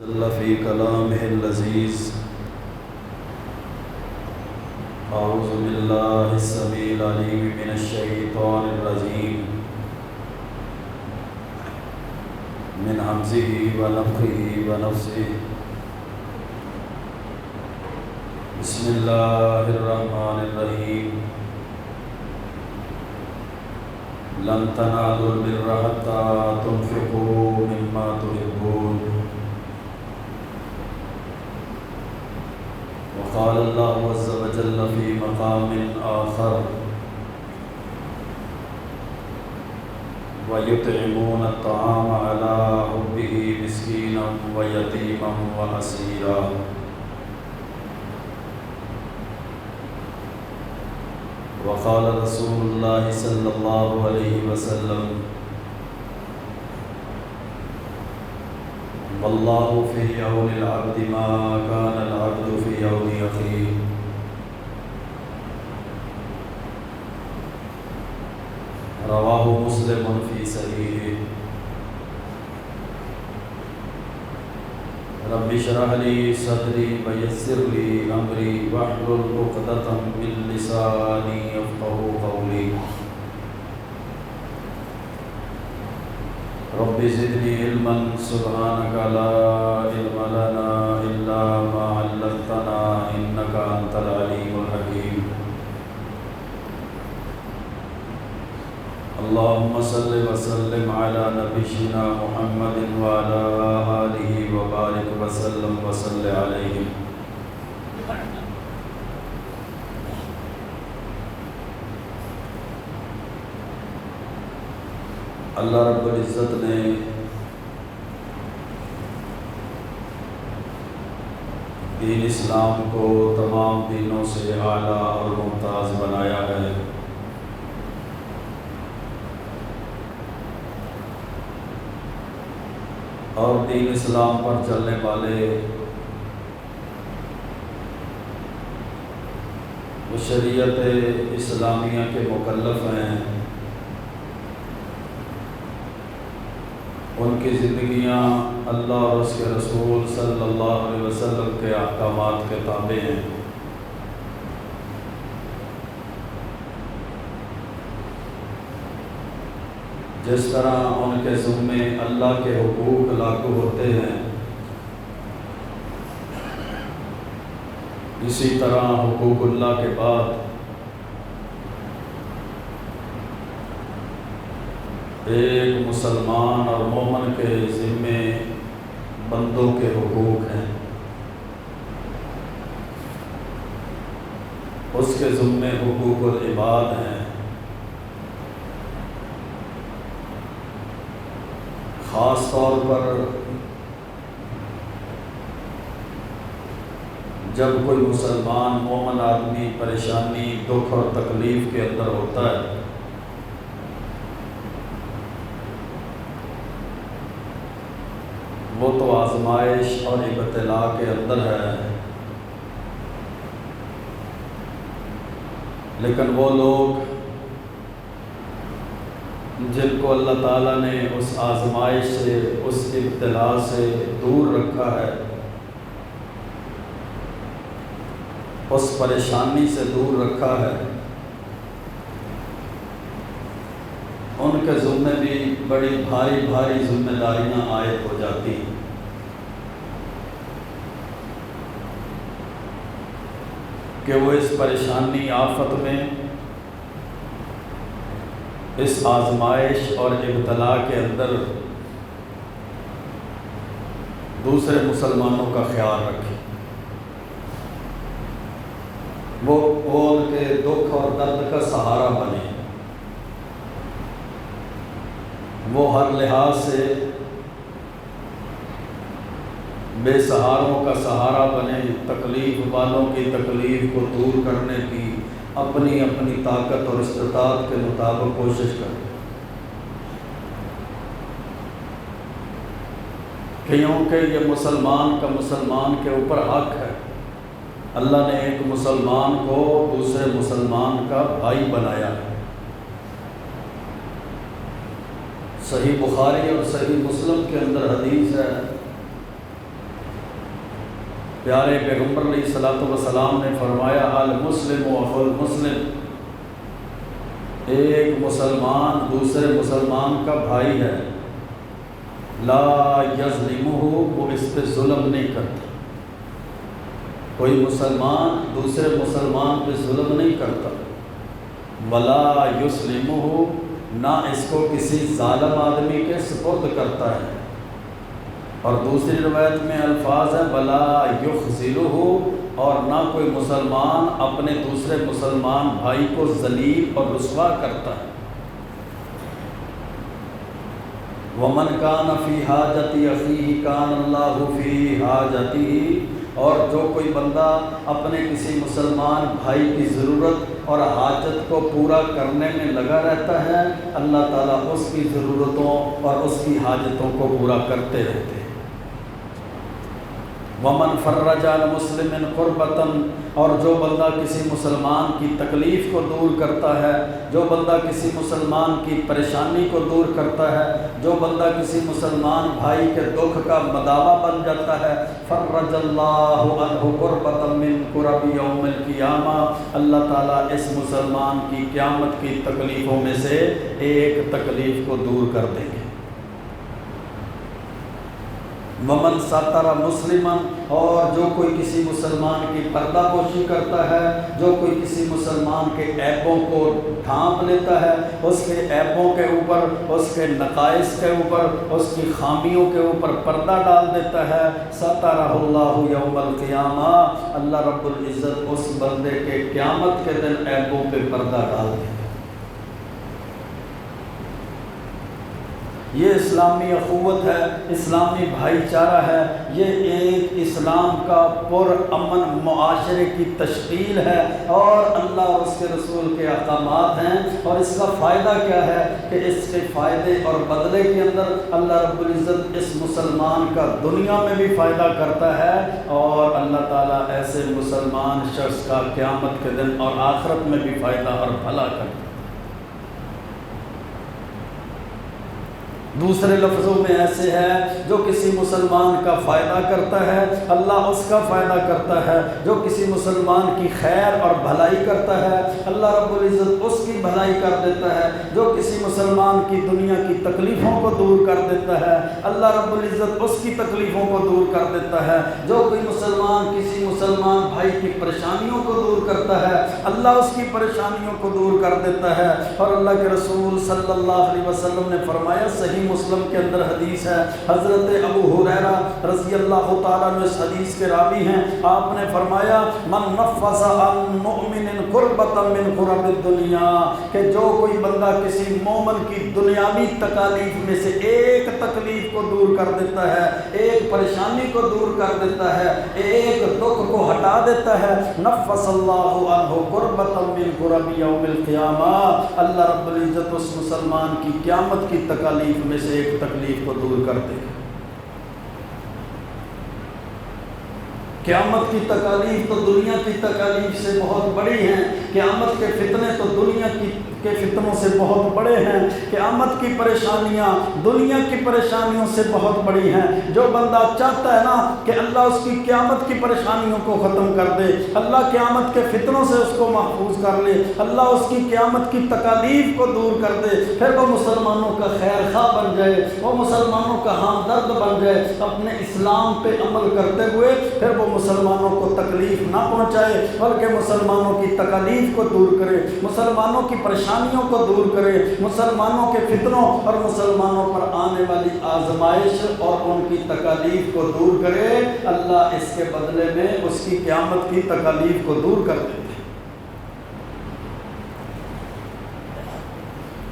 جل فی کلامہ اللذیذ اعوذ باللہ السمیع العلیم من الشیطان الرجیم من ہمزہ ونفخہ ونفثہ بسم اللہ الرحمن الرحیم لن تنالوا البر حتى تنفقوا مما تحبون وقال الله عز وجل في مقام آخر ويطعمون الطعام على حبه مسكينا ويتيما وأسيرا وقال رسول الله صلى الله عليه وسلم والله في عون العبد ما كان العبد في عون أخيه رواه مسلم في صحيحه رب اشرح لي صدري ويسر لي أمري واحلل عقدة من لساني يفقهوا قولي رب زدني علما سبحانك لا علم لنا إلا ما علمتنا إنك أنت العليم الحكيم اللهم صل وسلم على نبينا محمد وعلى آله وبارك وسلم وصل عليه اللہ رب العزت نے دین اسلام کو تمام دینوں سے اعلیٰ اور ممتاز بنایا ہے۔ اور دین اسلام پر چلنے والے وہ شریعت اسلامیہ کے مکلف ہیں، ان کی زندگیاں اللہ اور اس کے رسول صلی اللہ علیہ وسلم کے احکامات کے تابع ہیں۔ جس طرح ان کے ذمے اللہ کے حقوق لاگو ہوتے ہیں، اسی طرح حقوق اللہ کے بعد ایک مسلمان اور مومن کے ذمے بندوں کے حقوق ہیں۔ اس کے ذمے حقوق العباد ہیں۔ خاص طور پر جب کوئی مسلمان مومن آدمی پریشانی، دکھ اور تکلیف کے اندر ہوتا ہے، وہ تو آزمائش اور ابتلاء کے اندر ہے، لیکن وہ لوگ جن کو اللہ تعالیٰ نے اس آزمائش سے، اس ابتلاء سے دور رکھا ہے، اس پریشانی سے دور رکھا ہے، ان کے ذمے بھی بڑی بھاری بھاری ذمہ داریاں عائد ہو جاتی ہیں۔ کہ وہ اس پریشانی، آفت میں، اس آزمائش اور ابتلاء کے اندر دوسرے مسلمانوں کا خیال رکھیں، وہ ان کے دکھ اور درد کا سہارا بنے، وہ ہر لحاظ سے بے سہاروں کا سہارا بنے، تکلیف والوں کی تکلیف کو دور کرنے کی اپنی اپنی طاقت اور استطاعت کے مطابق کوشش کریں۔ کیونکہ یہ مسلمان کا مسلمان کے اوپر حق ہے۔ اللہ نے ایک مسلمان کو دوسرے مسلمان کا بھائی بنایا ہے۔ صحیح بخاری اور صحیح مسلم کے اندر حدیث ہے پیارے پیغمبر علیہ الصلوۃ والسلام نے فرمایا المسلم اخو المسلم، ایک مسلمان دوسرے مسلمان کا بھائی ہے، لا یظلمہ، وہ اس پہ ظلم نہیں کرتا، کوئی مسلمان دوسرے مسلمان پہ ظلم نہیں کرتا، ولا یسلمہ، نہ اس کو کسی ظالم آدمی کے سپرد کرتا ہے، اور دوسری روایت میں الفاظ ہے ولا یخذلہ، اور نہ کوئی مسلمان اپنے دوسرے مسلمان بھائی کو ذلیل اور رسوا کرتا ہے۔ وَمَنْ كَانَ فِي حَاجَةِ أَخِيهِ كَانَ اللَّهُ فِي حَاجَتِهِ، اور جو کوئی بندہ اپنے کسی مسلمان بھائی کی ضرورت اور حاجت کو پورا کرنے میں لگا رہتا ہے، اللہ تعالیٰ اس کی ضرورتوں اور اس کی حاجتوں کو پورا کرتے رہتے ہیں۔ وَمَنْ فَرَّجَ عَلَى مُسْلِمٍ قُرْبَةً، اور جو بندہ کسی مسلمان کی تکلیف کو دور کرتا ہے، جو بندہ کسی مسلمان کی پریشانی کو دور کرتا ہے، جو بندہ کسی مسلمان بھائی کے دکھ کا مداوا بن جاتا ہے، فَرَّجَ اللَّهُ عَنْهُ قُرْبَةً مِّن قُرَبِ يَوْمِ الْقِيَامَةِ، اللہ تعالیٰ اس مسلمان کی قیامت کی تکلیفوں میں سے ایک تکلیف کو دور کر دیں گے۔ ومن ساتر مسلمًا، اور جو کوئی کسی مسلمان کی پردہ پوشی کرتا ہے، جو کوئی کسی مسلمان کے عیبوں کو ڈھانپ لیتا ہے، اس کے عیبوں کے اوپر، اس کے نقائص کے اوپر، اس کی خامیوں کے اوپر پردہ ڈال دیتا ہے، سترہ اللہ یوم القیامہ، اللہ رب العزت اس بندے کے قیامت کے دن عیبوں پہ پردہ ڈال دے گا۔ یہ اسلامی اخوت ہے، اسلامی بھائی چارہ ہے، یہ ایک اسلام کا پرامن معاشرے کی تشکیل ہے، اور اللہ اور اس کے رسول کے احکامات ہیں۔ اور اس کا فائدہ کیا ہے کہ اس کے فائدے اور بدلے کے اندر اللہ رب العزت اس مسلمان کا دنیا میں بھی فائدہ کرتا ہے، اور اللہ تعالیٰ ایسے مسلمان شخص کا قیامت کے دن اور آخرت میں بھی فائدہ اور بھلا کرتا ہے۔ دوسرے لفظوں میں ایسے ہے، جو کسی مسلمان کا فائدہ کرتا ہے اللہ اس کا فائدہ کرتا ہے، جو کسی مسلمان کی خیر اور بھلائی کرتا ہے اللہ رب العزت اس کی بھلائی کر دیتا ہے، جو کسی مسلمان کی دنیا کی تکلیفوں کو دور کر دیتا ہے اللہ رب العزت اس کی تکلیفوں کو دور کر دیتا ہے، جو کوئی مسلمان کسی مسلمان بھائی کی پریشانیوں کو دور کرتا ہے اللہ اس کی پریشانیوں کو دور کر دیتا ہے۔ اور اللہ کے رسول صلی اللہ علیہ وسلم نے فرمایا، صحیح مسلم کے اندر حدیث ہے، حضرت ابو ہریرہ رضی اللہ تعالیٰ عنہ اس حدیث کے راوی ہیں، آپ نے فرمایا من نفس عن مؤمن قربۃ من قرب الدنیا، کہ جو کوئی بندہ کسی مومن کی دنیاوی تکالیف میں سے ایک تکلیف کو دور کر دیتا ہے، ایک پریشانی کو دور کر دیتا ہے، ایک دکھ کو ہٹا دیتا ہے، نفس اللہ عنہ قربۃ من قرب یوم القیامہ، اللہ رب العزت اس مسلمان کی قیامت کی تکالیف میں سے ایک تکلیف کو دور کر دے گا۔ قیامت کی تکالیف تو دنیا کی تکالیف سے بہت بڑی ہیں، قیامت کے فتنے تو دنیا کے فتنوں سے بہت بڑے ہیں، قیامت کی پریشانیاں دنیا کی پریشانیوں سے بہت بڑی ہیں۔ جو بندہ چاہتا ہے نا کہ اللہ اس کی قیامت کی پریشانیوں کو ختم کر دے، اللہ قیامت کے فتنوں سے اس کو محفوظ کر لے، اللہ اس کی قیامت کی تکالیف کو دور کر دے، پھر وہ مسلمانوں کا خیر خواہ بن جائے، وہ مسلمانوں کا ہمدرد بن جائے، اپنے اسلام پہ عمل کرتے ہوئے پھر وہ مسلمانوں کو تکلیف نہ پہنچائے بلکہ مسلمانوں کی تکالیف کو دور کرے، مسلمانوں کی پریشانیوں کو دور کرے، مسلمانوں کے فتنوں اور مسلمانوں پر آنے والی آزمائش اور ان کی تکالیف کو دور کرے، اللہ اس کے بدلے میں اس کی قیامت کی تکالیف کو دور کر دیتے ہیں۔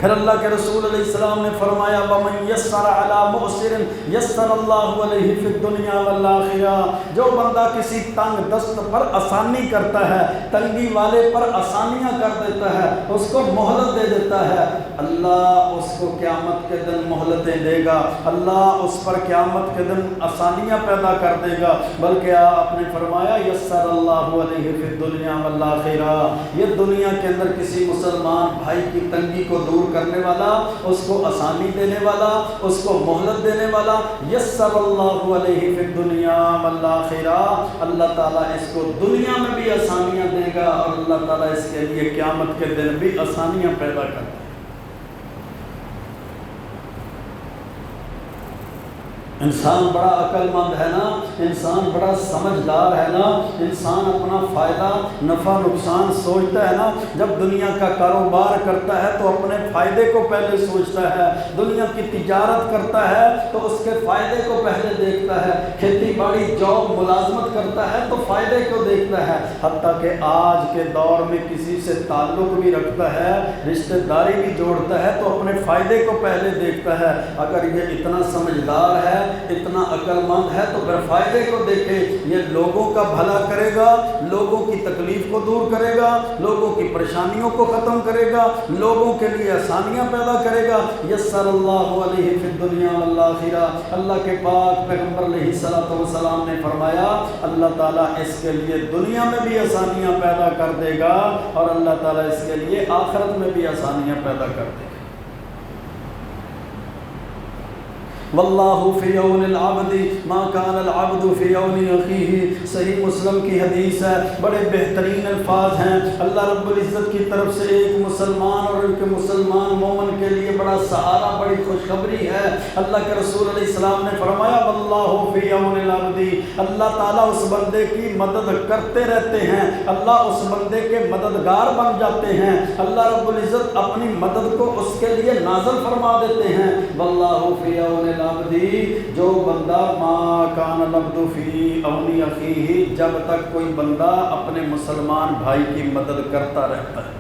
پھر اللہ کے رسول علیہ السلام نے فرمایا وَمَنْ يَسَّرَ عَلَى مُعْسِرٍ يَسَّرَ اللَّهُ عَلَيْهِ فِي الدُّنْيَا وَالْآخِرَةِ، جو بندہ کسی تنگ دست پر آسانی کرتا ہے، تنگی والے پر آسانیاں کر دیتا ہے، اس کو مہلت دے دیتا ہے، اللہ اس کو قیامت کے دن مہلتیں دے گا، اللہ اس پر قیامت کے دن آسانیاں پیدا کر دے گا، بلکہ آپ نے فرمایا یسر اللہ علیہ فی الدنیا والآخرہ، یہ دنیا کے اندر کسی مسلمان بھائی کی تنگی کو دور کرنے والا، اس کو آسانی دینے والا، اس کو مہلت دینے والا، یسر اللہ علیہ فی الدنیا والآخرہ، اللہ تعالیٰ اس کو دنیا میں بھی آسانیاں دے گا اور اللہ تعالیٰ اس کے لیے قیامت کے دن بھی آسانیاں پیدا کرتا ہے۔ انسان بڑا عقل مند ہے نا، انسان بڑا سمجھدار ہے نا، انسان اپنا فائدہ نفع نقصان سوچتا ہے نا۔ جب دنیا کا کاروبار کرتا ہے تو اپنے فائدے کو پہلے سوچتا ہے، دنیا کی تجارت کرتا ہے تو اس کے فائدے کو پہلے دیکھتا ہے، کھیتی باڑی جاب ملازمت کرتا ہے تو فائدے کو دیکھتا ہے، حتیٰ کہ آج کے دور میں کسی سے تعلق بھی رکھتا ہے، رشتہ داری بھی جوڑتا ہے تو اپنے فائدے کو پہلے دیکھتا ہے۔ اگر یہ اتنا سمجھدار ہے، اتنا عقل مند ہے تو پھر فائدے کو دیکھے، یہ لوگوں کا بھلا کرے گا، لوگوں کی تکلیف کو دور کرے گا، لوگوں کی پریشانیوں کو ختم کرے گا، لوگوں کے لیے آسانیاں پیدا کرے گا۔ یسر اللہ علیہ فی الدنیا والآخرہ، اللہ کے پاک پیغمبر علیہ الصلوۃ والسلام نے فرمایا اللہ تعالیٰ اس کے لیے دنیا میں بھی آسانیاں پیدا کر دے گا اور اللہ تعالیٰ اس کے لیے آخرت میں بھی آسانیاں پیدا کر دے گا۔ واللہ فی عون العبد ما کان العبد فی عون اخیہ، صحیح مسلم کی حدیث ہے، بڑے بہترین الفاظ ہیں۔ اللہ رب العزت کی طرف سے ایک مسلمان اور ان کے مسلمان مومن کے لیے بڑا سہارا، بڑی خوشخبری ہے۔ اللہ کے رسول علیہ السلام نے فرمایا واللہ فی عون العبد، اللہ تعالیٰ اس بندے کی مدد کرتے رہتے ہیں، اللہ اس بندے کے مددگار بن جاتے ہیں، اللہ رب العزت اپنی مدد کو اس کے لیے نازل فرما دیتے ہیں۔ واللہ فی عون العبد، جو بندہ ما کان العبد فی عون اخیہ، جب تک کوئی بندہ اپنے مسلمان بھائی کی مدد کرتا رہتا ہے،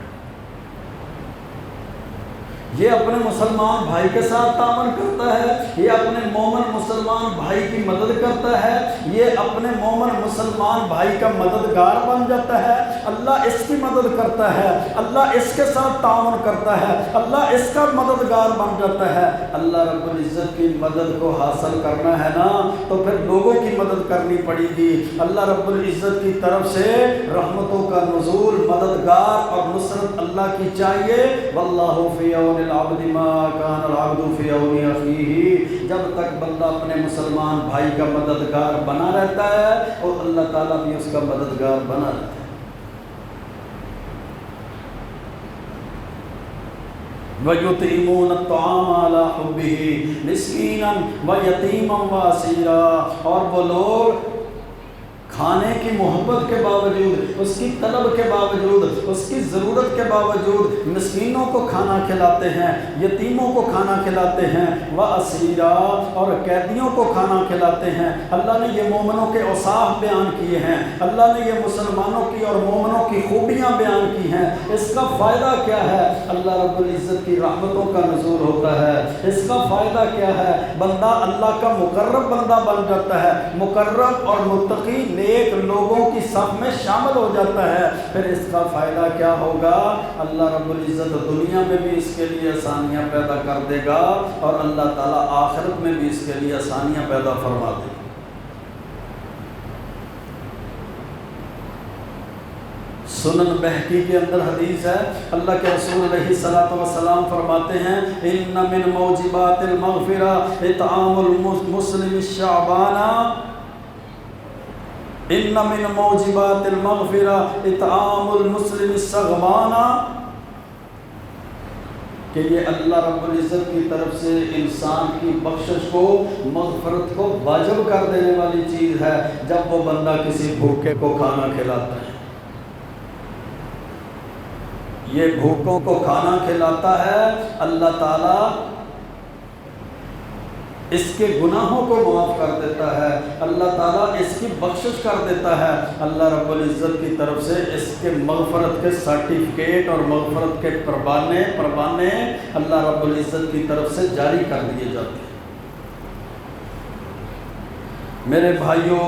یہ اپنے مسلمان بھائی کے ساتھ تعاون کرتا ہے، یہ اپنے مومن مسلمان بھائی کی مدد کرتا ہے، یہ اپنے مومن مسلمان بھائی کا مددگار بن جاتا ہے، اللہ اس کی مدد کرتا ہے، اللہ اس کے ساتھ تعاون کرتا ہے، اللہ اس کا مددگار بن جاتا ہے۔ اللہ رب العزت کی مدد کو حاصل کرنا ہے نا تو پھر لوگوں کی مدد کرنی پڑے گی۔ اللہ رب العزت کی طرف سے رحمتوں کا نزول، مددگار اور نصرت اللہ کی چاہیے۔ واللہ فی عون العبد ما کان العبد فی عون اخیہ، جب تک بندہ اپنے مسلمان بھائی کا مددگار بنا رہتا ہے اور اللہ تعالیٰ بھی اس کا مددگار بنا رہتا ہے۔ وَيُطْعِمُونَ الطَّعَامَ عَلَى حُبِّهِ مِسْكِينًا وَيَتِيمًا وَأَسِيرًا، اور وہ لوگ کھانے کی محبت کے باوجود، اس کی طلب کے باوجود، اس کی ضرورت کے باوجود مسکینوں کو کھانا کھلاتے ہیں، یتیموں کو کھانا کھلاتے ہیں، وَأَسِيرًا، اور قیدیوں کو کھانا کھلاتے ہیں۔ اللہ نے یہ مومنوں کے اوصاف بیان کیے ہیں، اللہ نے یہ مسلمانوں کی اور مومنوں کی خوبیاں بیان کی ہیں۔ اس کا فائدہ کیا ہے؟ اللہ رب العزت کی رحمتوں کا نزول ہوتا ہے۔ اس کا فائدہ کیا ہے؟ بندہ اللہ کا مقرب بندہ بن جاتا ہے، مقرب اور متقی نیک لوگوں کی صف میں شامل ہو جاتا ہے۔ پھر اس کا فائدہ کیا ہوگا؟ اللہ رب العزت دنیا میں بھی اس کے لیے آسانیاں پیدا کر دے گا اور اللہ تعالیٰ آخرت میں بھی اس کے لیے آسانیاں پیدا فرما دے گا۔ سنن بہقی کے اندر حدیث ہے، اللہ کے رسول علیہ الصلوۃ والسلام فرماتے ہیں ان من موجبات المغفرہ اطعام المسلم الشعبان، ان من موجبات المغفرہ اطعام المسلم الشعبان، کہ یہ اللہ رب العزت کی طرف سے انسان کی بخشش کو، مغفرت کو واجب کر دینے والی چیز ہے جب وہ بندہ کسی بھوکے کو کھانا کھلاتا ہے۔ یہ بھوکوں کو کھانا کھلاتا ہے، اللہ تعالیٰ اس کے گناہوں کو معاف کر دیتا ہے، اللہ تعالیٰ اس کی بخشش کر دیتا ہے۔ اللہ رب العزت کی طرف سے اس کے مغفرت کے سرٹیفکیٹ اور مغفرت کے پروانے اللہ رب العزت کی طرف سے جاری کر دیے جاتے ہیں۔ میرے بھائیوں،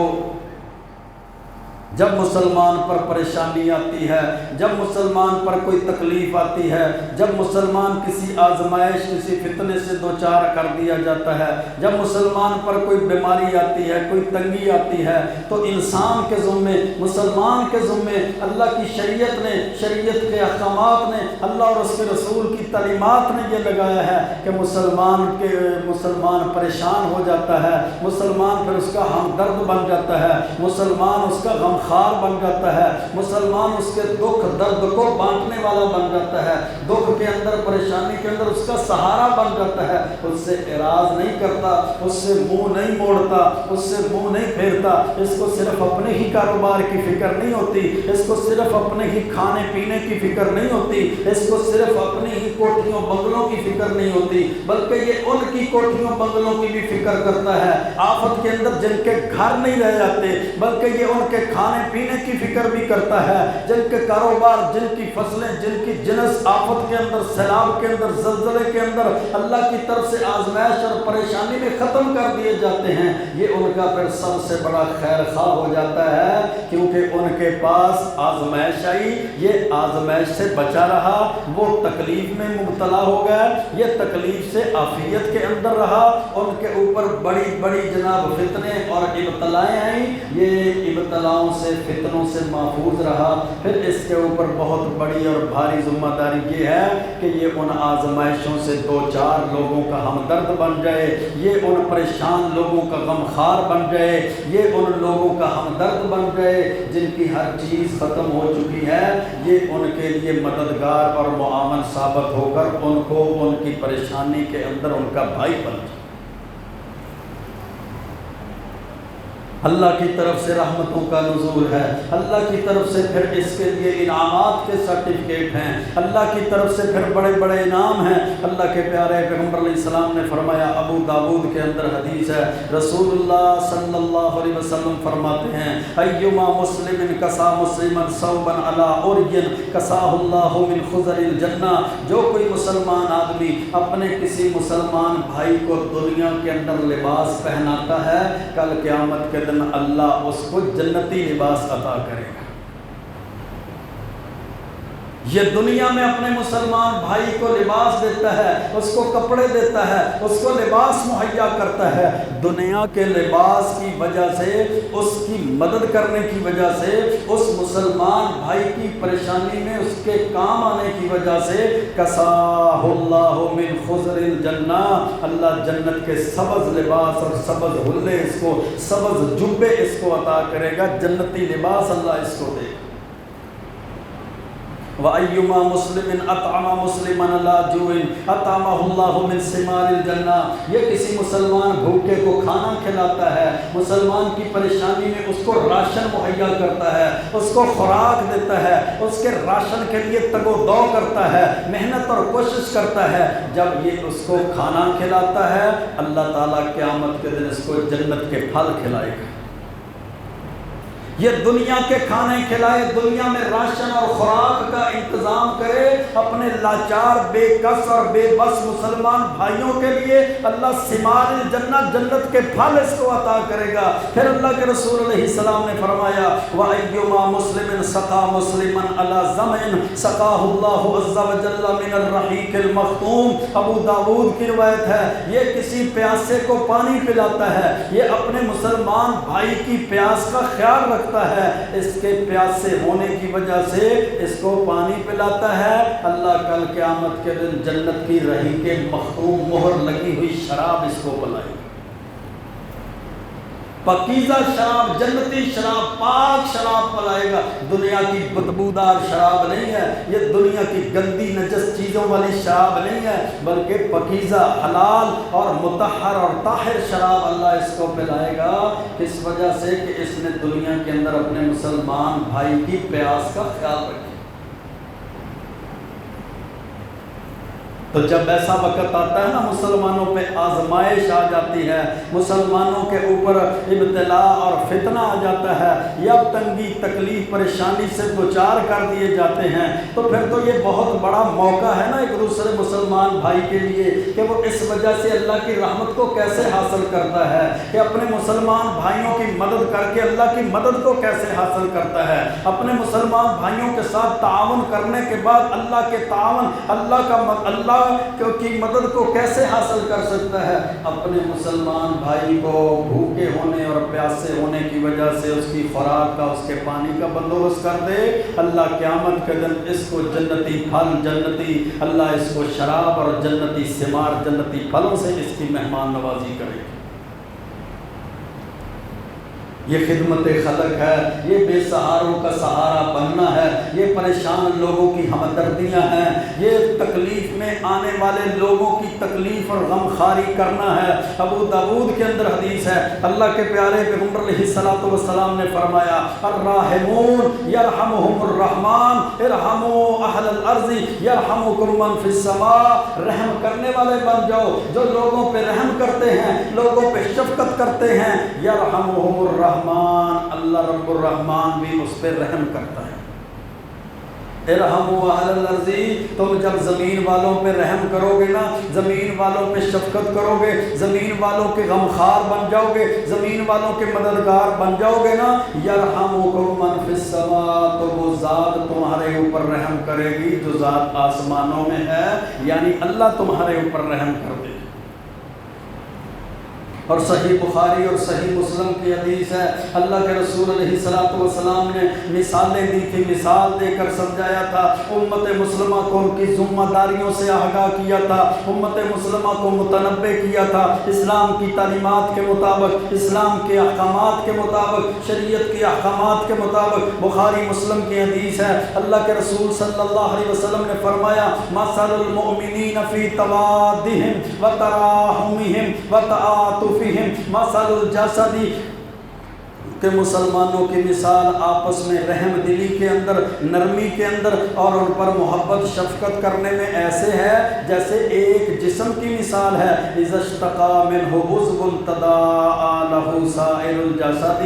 جب مسلمان پر پریشانی آتی ہے، جب مسلمان پر کوئی تکلیف آتی ہے، جب مسلمان کسی آزمائش کسی فتنے سے دوچار کر دیا جاتا ہے، جب مسلمان پر کوئی بیماری آتی ہے، کوئی تنگی آتی ہے، تو انسان کے ذمے، مسلمان کے ذمے اللہ کی شریعت نے، شریعت کے احکامات نے، اللہ اور اس کے رسول کی تعلیمات نے یہ لگایا ہے کہ مسلمان پریشان ہو جاتا ہے، مسلمان پھر اس کا ہمدرد بن جاتا ہے، مسلمان اس کا غمخوار بن جاتا ہے، مسلمان اس کے دکھ درد کو بانٹنے والا بن جاتا ہے، دکھ کے اندر، پریشانی کے اندر اس کا سہارا بن جاتا ہے، اس سے اعراض نہیں کرتا، اس سے منہ نہیں موڑتا، اس سے منہ نہیں پھیرتا، اس کو صرف اپنے ہی کاروبار کی فکر نہیں ہوتی، اس کو صرف اپنے ہی کھانے پینے کی فکر نہیں ہوتی، اس کو صرف اپنی ہی کوٹھیوں بنگلوں کی فکر نہیں ہوتی، بلکہ یہ ان کی کوٹھیوں بنگلوں کی بھی فکر کرتا ہے، آفت کے اندر جن کے گھر نہیں رہ جاتے، بلکہ یہ ان کے کھانے پینے کی فکر بھی کرتا ہے، جن کے کاروبار، جن کی فصلیں، جن کی جنس آفت کے اندر، سیلاب کے اندر، زلزلے کے اندر اللہ کی طرف سے آزمائش اور پریشانی میں ختم کر دیے جاتے ہیں، یہ ان کا پھر سب سے بڑا خیر خواہ ہو جاتا ہے، کیونکہ ان کے پاس آزمائش آئی، یہ آزمائش سے بچا رہا، وہ تکلیف میں مبتلا ہو گیا، یہ تکلیف سے عافیت کے اندر رہا، ان کے اوپر بڑی بڑی جناب فتنے اور ابتلائیں آئیں، یہ ابتلاؤں سے، فتنوں سے محفوظ رہا، پھر اس کے اوپر بہت بڑی اور بھاری ذمہ داری یہ ہے کہ یہ ان آزمائشوں سے دو چار لوگوں کا ہمدرد بن جائے، یہ ان پریشان لوگوں کا غمخوار بن جائے، یہ ان لوگوں کا ہمدرد بن جائے جن کی ہر چیز ختم ہو چکی ہے، یہ ان کے لیے مددگار اور معاون ثابت ہو کر ان کو ان کی پریشانی کے اندر ان کا بھائی بن جائے۔ اللہ کی طرف سے رحمتوں کا نزول ہے، اللہ کی طرف سے پھر اس کے لیے انعامات کے سرٹیفکیٹ ہیں، اللہ کی طرف سے پھر بڑے بڑے انعام ہیں۔ اللہ کے پیارے پیغمبر علیہ السلام نے فرمایا، ابو داؤد کے اندر حدیث ہے، رسول اللہ صلی اللہ علیہ وسلم فرماتے ہیں، ایما مسلم کسا مسلما ثوبا علی عری کساہ اللہ من خضر الجنہ، جو کوئی مسلمان آدمی اپنے کسی مسلمان بھائی کو دنیا کے اندر لباس پہناتا ہے، کل قیامت کے اللہ اس کو جنتی لباس عطا کرے گا۔ یہ دنیا میں اپنے مسلمان بھائی کو لباس دیتا ہے، اس کو کپڑے دیتا ہے، اس کو لباس مہیا کرتا ہے، دنیا کے لباس کی وجہ سے، اس کی مدد کرنے کی وجہ سے، اس مسلمان بھائی کی پریشانی میں اس کے کام آنے کی وجہ سے، کساہ اللہ من خضر الجنہ، اللہ جنت کے سبز لباس اور سبز حلے، اس کو سبز جبے اس کو عطا کرے گا، جنتی لباس اللہ اس کو دے گا۔ وَأَيُّمَا مُسْلِمٍ أَطْعَمَ مُسْلِمًا عَلَىٰ جُوعٍ أَطْعَمَهُ اللَّهُ مِنْ ثِمَارِ الْجَنَّةِ، یہ کسی مسلمان بھوکے کو کھانا کھلاتا ہے، مسلمان کی پریشانی میں اس کو راشن مہیا کرتا ہے، اس کو خوراک دیتا ہے، اس کے راشن کے لیے تگ و دو کرتا ہے، محنت اور کوشش کرتا ہے، جب یہ اس کو کھانا کھلاتا ہے، اللہ تعالیٰ قیامت کے دن اس کو جنت کے پھل کھلائے گا۔ یہ دنیا کے کھانے کھلائے، دنیا میں راشن اور خوراک کا انتظام کرے، اپنے لاچار، بے کس اور بے بس مسلمان بھائیوں کے لیے اللہ ثمار الجنہ، جنت کے پھل اس کو عطا کرے گا۔ پھر اللہ کے رسول علیہ السلام نے فرمایا، وَأَيُّمَا مُسْلِمٍ سَقَى مُسْلِمًا عَلَىٰ ظَمْإٍ سَقَاهُ اللَّهُ عَزَّ وَجَلَّ مِنَ الرَّحِيقِ الْمَخْتُومِ، ابو داؤد کی روایت ہے، یہ کسی پیاسے کو پانی پلاتا ہے، یہ اپنے مسلمان بھائی کی پیاس کا خیال رکھتا ہے، اس کے پیاسے ہونے کی وجہ سے اس کو پانی پلاتا ہے، اللہ کل قیامت کے دن جنت کی رحیق مختوم مہر لگی ہوئی شراب اس کو پلائے گا، پاکیزہ شراب، جنتی شراب، پاک شراب پلائے گا، دنیا کی بدبودار شراب نہیں ہے، یہ دنیا کی گندی نجس چیزوں والی شراب نہیں ہے، بلکہ پاکیزہ، حلال اور مطہر اور طاہر شراب اللہ اس کو پلائے گا، کس وجہ سے کہ اس نے دنیا کے اندر اپنے مسلمان بھائی کی پیاس کا خیال رکھا۔ تو جب ایسا وقت آتا ہے نا مسلمانوں پہ آزمائش آ جاتی ہے، مسلمانوں کے اوپر ابتلا اور فتنہ آ جاتا ہے، یا تنگی تکلیف پریشانی سے دوچار کر دیے جاتے ہیں، تو پھر تو یہ بہت بڑا موقع ہے نا ایک دوسرے مسلمان بھائی کے لیے کہ وہ اس وجہ سے اللہ کی رحمت کو کیسے حاصل کرتا ہے، کہ اپنے مسلمان بھائیوں کی مدد کر کے اللہ کی مدد کو کیسے حاصل کرتا ہے، اپنے مسلمان بھائیوں کے ساتھ تعاون کرنے کے بعد اللہ کے تعاون اللہ کی مدد کو کیسے حاصل کر سکتا ہے۔ اپنے مسلمان بھائی کو بھوکے ہونے اور پیاسے ہونے کی وجہ سے اس کی خوراک کا، اس کے پانی کا بندوبست کر دے، اللہ قیامت کے دن اس کو جنتی پھل، جنتی اللہ اس کو شراب اور جنتی ثمار، جنتی پھلوں سے اس کی مہمان نوازی کرے گا۔ یہ خدمت خلق ہے، یہ بے سہاروں کا سہارا بننا ہے، یہ پریشان لوگوں کی ہمدردیاں ہیں، یہ تکلیف میں آنے والے لوگوں کی تکلیف اور غم خواری کرنا ہے۔ ابو داؤد کے اندر حدیث ہے، اللہ کے پیارے پیغمبر علیہ الصلوۃ والسلام نے فرمایا الراحمون یرحمہم الرحمن ارحموا اہل الارض یرحمکم من فی السماء، رحم کرنے والے بن جاؤ، جو لوگوں پہ رحم کرتے ہیں، لوگوں پہ شفقت کرتے ہیں، یرحمہم الرحمن، اللہ رب الرحمن بھی اس پہ رحم کرتا ہے۔ ارحموا اہل الارض، تم جب زمین والوں پہ رحم کرو گے نا، زمین والوں پہ شفقت کرو گے، زمین والوں کے غمخوار بن جاؤ گے، زمین والوں کے مددگار بن جاؤ گے نا، یرحمکم من فی السماء، تو وہ ذات تمہارے اوپر رحم کرے گی جو ذات آسمانوں میں ہے، یعنی اللہ تمہارے اوپر رحم کر دے گی۔ اور صحیح بخاری اور صحیح مسلم کی حدیث ہے، اللہ کے رسول علیہ الصلوۃ والسلام نے مثالیں دی تھی، مثال دے کر سمجھایا تھا، امت مسلمہ کو ان کی ذمہ داریوں سے آگاہ کیا تھا، امت مسلمہ کو متنبہ کیا تھا، اسلام کی تعلیمات کے مطابق، اسلام کے احکامات کے مطابق، شریعت کے احکامات کے مطابق۔ بخاری مسلم کی حدیث ہے، اللہ کے رسول صلی اللہ علیہ وسلم نے فرمایا مثل المؤمنین فی توادہم وتراحمہم وتعاطفہم مثل الجسد، کہ مسلمانوں کی مثال آپس میں رحم دلی کے اندر، نرمی کے اندر اور ان پر محبت شفقت کرنے میں ایسے ہے جیسے ایک جسم کی مثال ہے، اذا اشتقى منه عضو تداعى له سائر الجسد،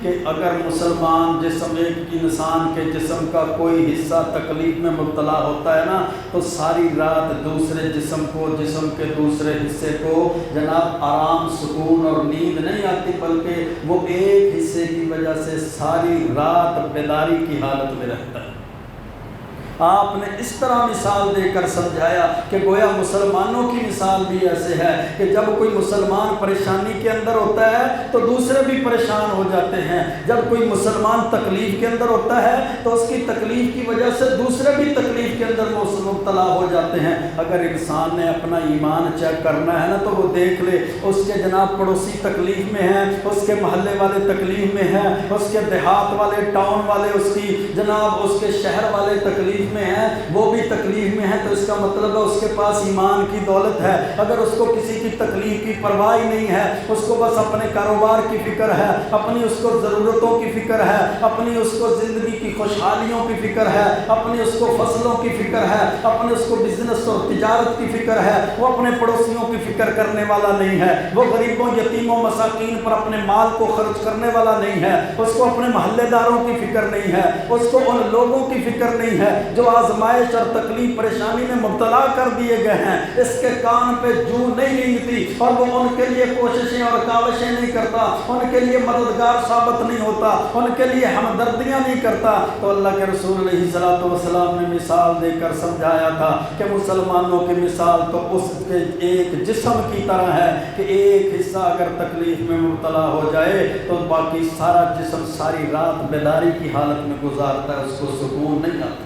کہ اگر مسلمان جسم، ایک انسان کے جسم کا کوئی حصہ تکلیف میں مبتلا ہوتا ہے نا، تو ساری رات دوسرے جسم کو، جسم کے دوسرے حصے کو جناب آرام، سکون اور نیند نہیں آتی، بلکہ وہ ایک حصے کی وجہ سے ساری رات بیداری کی حالت میں رہتا ہے۔ آپ نے اس طرح مثال دے کر سمجھایا کہ گویا مسلمانوں کی مثال بھی ایسے ہے کہ جب کوئی مسلمان پریشانی کے اندر ہوتا ہے تو دوسرے بھی پریشان ہو جاتے ہیں، جب کوئی مسلمان تکلیف کے اندر ہوتا ہے تو اس کی تکلیف کی وجہ سے دوسرے بھی تکلیف کے اندر مبتلا ہو جاتے ہیں۔ اگر انسان نے اپنا ایمان چیک کرنا ہے نا تو وہ دیکھ لے، اس کے جناب پڑوسی تکلیف میں ہیں، اس کے محلے والے تکلیف میں ہیں، اس کے دیہات والے، ٹاؤن والے، اس کی جناب اس کے شہر والے تکلیف میں ہے، وہ بھی تکلیف میں ہے، تو اس کا مطلب ہے اس کے پاس ایمان کی دولت ہے۔ اگر اس کو کسی کی تکلیف کی پرواہ نہیں ہے، اس کو بس اپنے کاروبار کی فکر ہے، اپنی اس کو ضرورتوں کی فکر ہے، اپنی اس کو زندگی کی خوشحالیوں کی فکر ہے، اپنی اس کو فصلوں کی فکر ہے، اپنے اس کو بزنس اور تجارت کی فکر ہے، وہ اپنے پڑوسیوں کی فکر کرنے والا نہیں ہے، وہ غریبوں، یتیموں، مساکین پر اپنے مال کو خرچ کرنے والا نہیں ہے، اس کو اپنے محلے داروں کی فکر نہیں ہے، اس کو ان لوگوں کی فکر نہیں ہے جو آزمائش اور تکلیف پریشانی میں مبتلا کر دیے گئے ہیں۔ اس کے کان پہ جو نہیں رینگتی اور وہ ان کے لیے کوششیں اور کاوشیں نہیں کرتا، ان کے لیے مددگار ثابت نہیں ہوتا، ان کے لیے ہمدردیاں نہیں کرتا، تو اللہ کے رسول علیہ الصلوۃ والسلام نے مثال دے کر سمجھایا تھا کہ مسلمانوں کی مثال تو اس کے ایک جسم کی طرح ہے کہ ایک حصہ اگر تکلیف میں مبتلا ہو جائے تو باقی سارا جسم ساری رات بیداری کی حالت میں گزارتا ہے، اس کو سکون نہیں آتا۔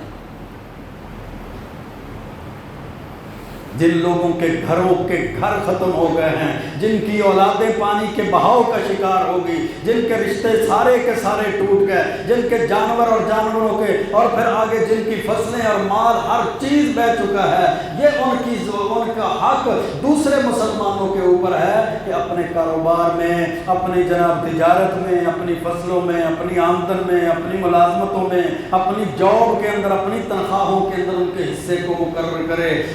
جن لوگوں کے گھروں کے گھر ختم ہو گئے ہیں، جن کی اولادیں پانی کے بہاؤ کا شکار ہو گئی، جن کے رشتے سارے کے سارے ٹوٹ گئے، جن کے جانور اور جانوروں کے اور پھر آگے جن کی فصلیں اور مال ہر چیز بہ چکا ہے، یہ ان کا حق دوسرے مسلمانوں کے اوپر ہے کہ اپنے کاروبار میں، اپنی جناب تجارت میں، اپنی فصلوں میں، اپنی آمدن میں، اپنی ملازمتوں میں، اپنی جاب کے اندر، اپنی تنخواہوں کے اندر ان کے حصے کو مقرر کرے،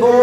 2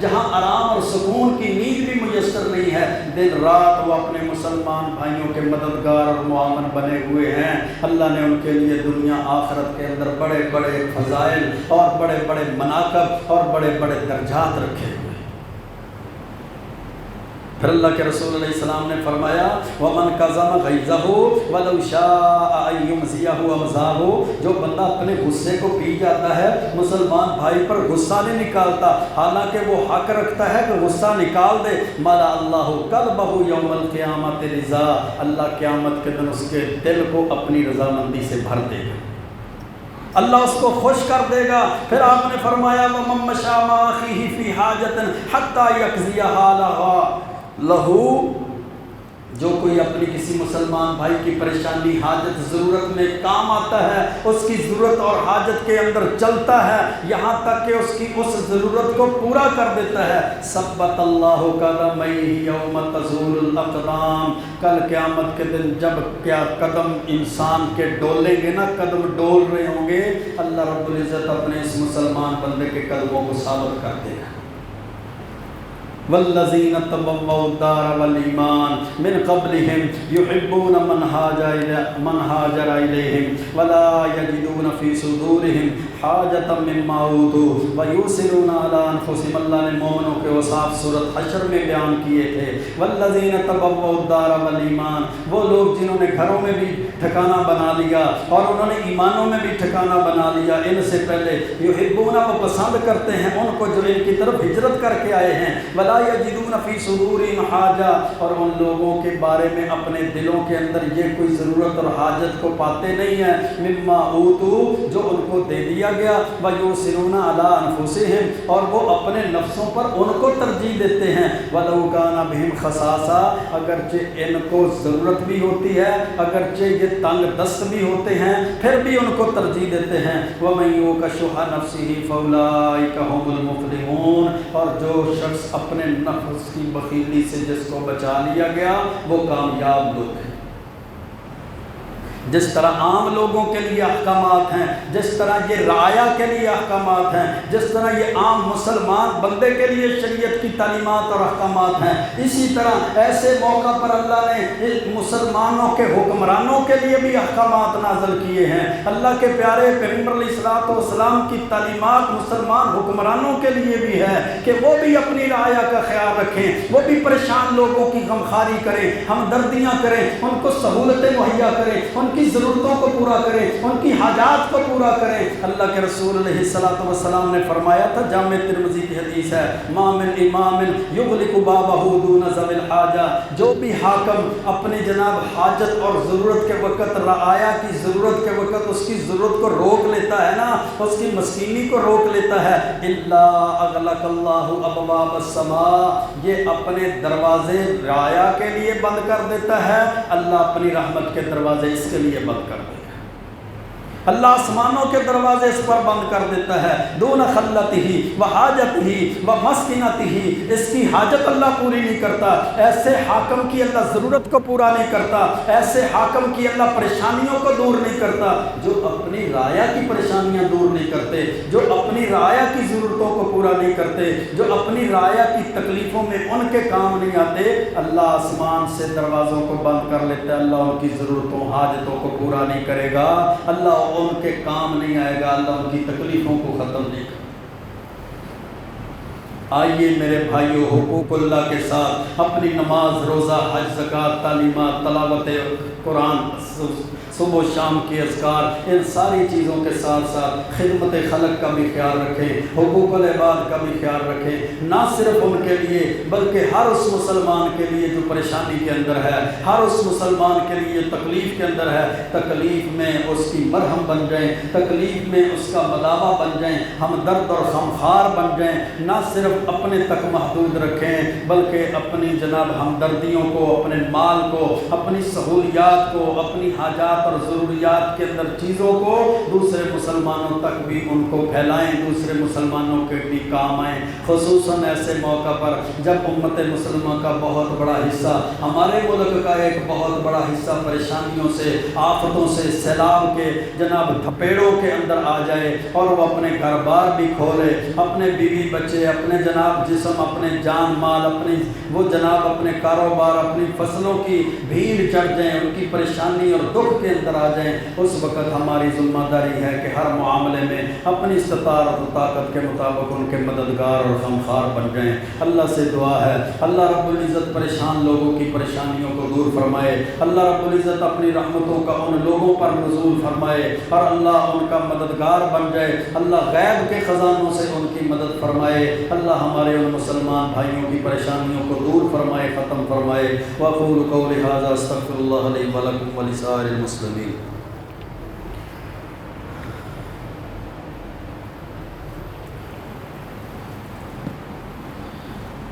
جہاں آرام اور سکون کی نیند بھی میسر نہیں ہے، دن رات وہ اپنے مسلمان بھائیوں کے مددگار اور معاون بنے ہوئے ہیں۔ اللہ نے ان کے لیے دنیا آخرت کے اندر بڑے بڑے فضائل اور بڑے بڑے مناقب اور بڑے بڑے درجات رکھے ہوئے۔ پھر اللہ کے رسول علیہ السلام نے فرمایا وَمَنْ كَظَمَ غَيْظَهُ وَلَوْ شَاءَ أَن يُمْسِيَهُ أَمْسَاهُ، جو بندہ اپنے غصے کو پی جاتا ہے، مسلمان بھائی پر غصہ نہیں نکالتا، حالانکہ وہ حق رکھتا ہے کہ غصہ نکال دے، مَلَأَ اللَّهُ قَلْبَهُ يَوْمَ الْقِيَامَةِ رِضَا، اللہ قیامت کے دن اس کے دل کو اپنی رضامندی سے بھر دے گا، اللہ اس کو خوش کر دے گا۔ پھر آپ نے فرمایا وَمَن مَّشَىٰ مَعَ أَخِيهِ فِي حَاجَةٍ حَتَّىٰ يَقْضِيَهَا لَهُ، جو کوئی اپنی کسی مسلمان بھائی کی پریشانی حاجت ضرورت میں کام آتا ہے، اس کی ضرورت اور حاجت کے اندر چلتا ہے یہاں تک کہ اس کی اس ضرورت کو پورا کر دیتا ہے، ثبت اللہ قدمیہ یوم تزول الاقدام، کل قیامت کے دن جب کیا قدم انسان کے ڈولیں گے نا، قدم ڈول رہے ہوں گے، اللہ رب العزت اپنے اس مسلمان بندے کے قدموں کو ثابت کر دے گا۔ والذین تبوؤا الدار والایمان من قبلهم يحبون من هاجر الیہم ولا یجدون فی صدورهم حاجة مما اوتوا ویؤثرون علی انفسهم، اللہ نے مومنوں کے اوصاف سورۃ حشر میں بیان کیے تھے۔ والذین تبوؤا الدار والایمان، وہ لوگ جنہوں نے گھروں میں بھی ٹھکانہ بنا لیا اور انہوں نے ایمانوں میں بھی ٹھکانہ بنا لیا ان سے پہلے، یحبون، وہ پسند کرتے ہیں ان کو جو ان کی طرف ہجرت کر کے آئے ہیں، ولا یجدون فی صدورہم حاجہ، اور ان لوگوں کے بارے میں اپنے دلوں کے اندر یہ کوئی ضرورت اور حاجت کو پاتے نہیں ہیں، مما اوتوا، جو ان کو دے دیا گیا، ویؤثرون علی انفسہم، اور وہ اپنے نفسوں پر ان کو ترجیح دیتے ہیں، ولو کان بہم خصاصہ، اگرچہ ان کو ضرورت بھی ہوتی ہے، اگرچہ یہ تنگ دست بھی ہوتے ہیں، پھر بھی ان کو ترجیح دیتے ہیں، ومن یوق شح نفسہ فاولئک ھم المفلحون، اور جو شخص اپنے نفس کی بخیلی سے جس کو بچا لیا گیا وہ کامیاب لوگ ہیں۔ جس طرح عام لوگوں کے لیے احکامات ہیں، جس طرح یہ رعایا کے لیے احکامات ہیں، جس طرح یہ عام مسلمان بندے کے لیے شریعت کی تعلیمات اور احکامات ہیں، اسی طرح ایسے موقع پر اللہ نے مسلمانوں کے حکمرانوں کے لیے بھی احکامات نازل کیے ہیں۔ اللہ کے پیارے پیغمبر علیہ الصلوۃ والسلام کی تعلیمات مسلمان حکمرانوں کے لیے بھی ہے کہ وہ بھی اپنی رعایا کا خیال رکھیں، وہ بھی پریشان لوگوں کی غمخواری کریں، ہمدردیاں کریں، ان کو سہولتیں مہیا کریں، ان کی ضرورتوں کو پورا کریں، ان کی حاجات کو پورا کریں۔ اللہ کے رسول علیہ الصلوۃ والسلام نے فرمایا تھا، جامع ترمذی کی حدیث ہے، ما من امام یغلق بابہ دون ذوی الحاجہ، جو بھی حاکم اپنے جناب حاجت اور ضرورت کے وقت، رعایا کی ضرورت کے وقت اس کی ضرورت کو روک لیتا ہے نا، اس کی مسکینی کو روک لیتا ہے، الا اغلق اللہ ابواب السماء، یہ اپنے دروازے رعایا کے لیے بند کر دیتا ہے، اللہ اپنی رحمت کے دروازے اس کے لیے بند کر دے گا، اللہ آسمانوں کے دروازے اس پر بند کر دیتا ہے، دون خلتہ و حاجتہ و مسکنتہ، اس کی حاجت اللہ پوری نہیں کرتا، ایسے حاکم کی اللہ ضرورت کو پورا نہیں کرتا، ایسے حاکم کی اللہ پریشانیوں کو دور نہیں کرتا، جو اپنی رعایا کی پریشانیاں دور نہیں کرتے، جو اپنی رعایا کی ضرورتوں کو پورا نہیں کرتے، جو اپنی رعایا کی تکلیفوں میں ان کے کام نہیں آتے، اللہ آسمان سے دروازوں کو بند کر لیتا ہے، اللہ ان کی ضرورتوں حاجتوں کو پورا نہیں کرے گا، اللہ ان کے کام نہیں آئے گا، اللہ ان کی تکلیفوں کو ختم نہیں کرے گا۔ آئیے میرے بھائیو، حقوق اللہ کے ساتھ اپنی نماز، روزہ، حج، زکوٰۃ، تعلیمات، تلاوت قرآن، صبح و شام کی اذکار، ان ساری چیزوں کے ساتھ ساتھ خدمت خلق کا بھی خیال رکھیں، حقوق العباد کا بھی خیال رکھیں، نہ صرف ان کے لیے بلکہ ہر اس مسلمان کے لیے جو پریشانی کے اندر ہے، ہر اس مسلمان کے لیے تکلیف کے اندر ہے، تکلیف میں اس کی مرہم بن جائیں، تکلیف میں اس کا مداوا بن جائیں، ہم درد اور غمخوار بن جائیں، نہ صرف اپنے تک محدود رکھیں بلکہ اپنی جناب ہمدردیوں کو، اپنے مال کو، اپنی سہولیات کو، اپنی حاجات اور ضروریات کے اندر چیزوں کو دوسرے مسلمانوں تک بھی ان کو پھیلائیں، دوسرے مسلمانوں کے بھی کام آئیں، خصوصاً ایسے موقع پر جب امت مسلمہ کا بہت بڑا حصہ، ہمارے ملک کا ایک بہت بڑا حصہ پریشانیوں سے، آفتوں سے، سیلاب کے جناب تھپیڑوں کے اندر آ جائے اور وہ اپنے گھر بار بھی کھولے، اپنے بیوی بچے، اپنے جناب جسم، اپنے جان مال، اپنی وہ جناب اپنے کاروبار، اپنی فصلوں کی بھیڑ چڑھ جائیں، ان کی پریشانی اور دکھ کے اندر آ جائیں، اس وقت ہماری ذمہ داری ہے کہ ہر معاملے میں اپنی استطاعت و طاقت کے مطابق ان کے مددگار اور غمخوار بن جائیں۔ اللہ سے دعا ہے اللہ رب العزت پریشان لوگوں کی پریشانیوں کو دور فرمائے، اللہ رب العزت اپنی رحمتوں کا ان لوگوں پر نزول فرمائے اور اللہ ان کا مددگار بن جائے، اللہ غیب کے خزانوں سے ان کی مدد فرمائے، اللہ ہمارے ان مسلمان بھائیوں کی پریشانیوں کو دور فرمائے، ختم فرمائے۔ وَأَقُولُ قَوْلِي هَٰذَا أَسْتَغْفِرُ اللَّهَ لِي وَلَكُمْ وَلِسَائِرِ الْمُسْلِمِينَ۔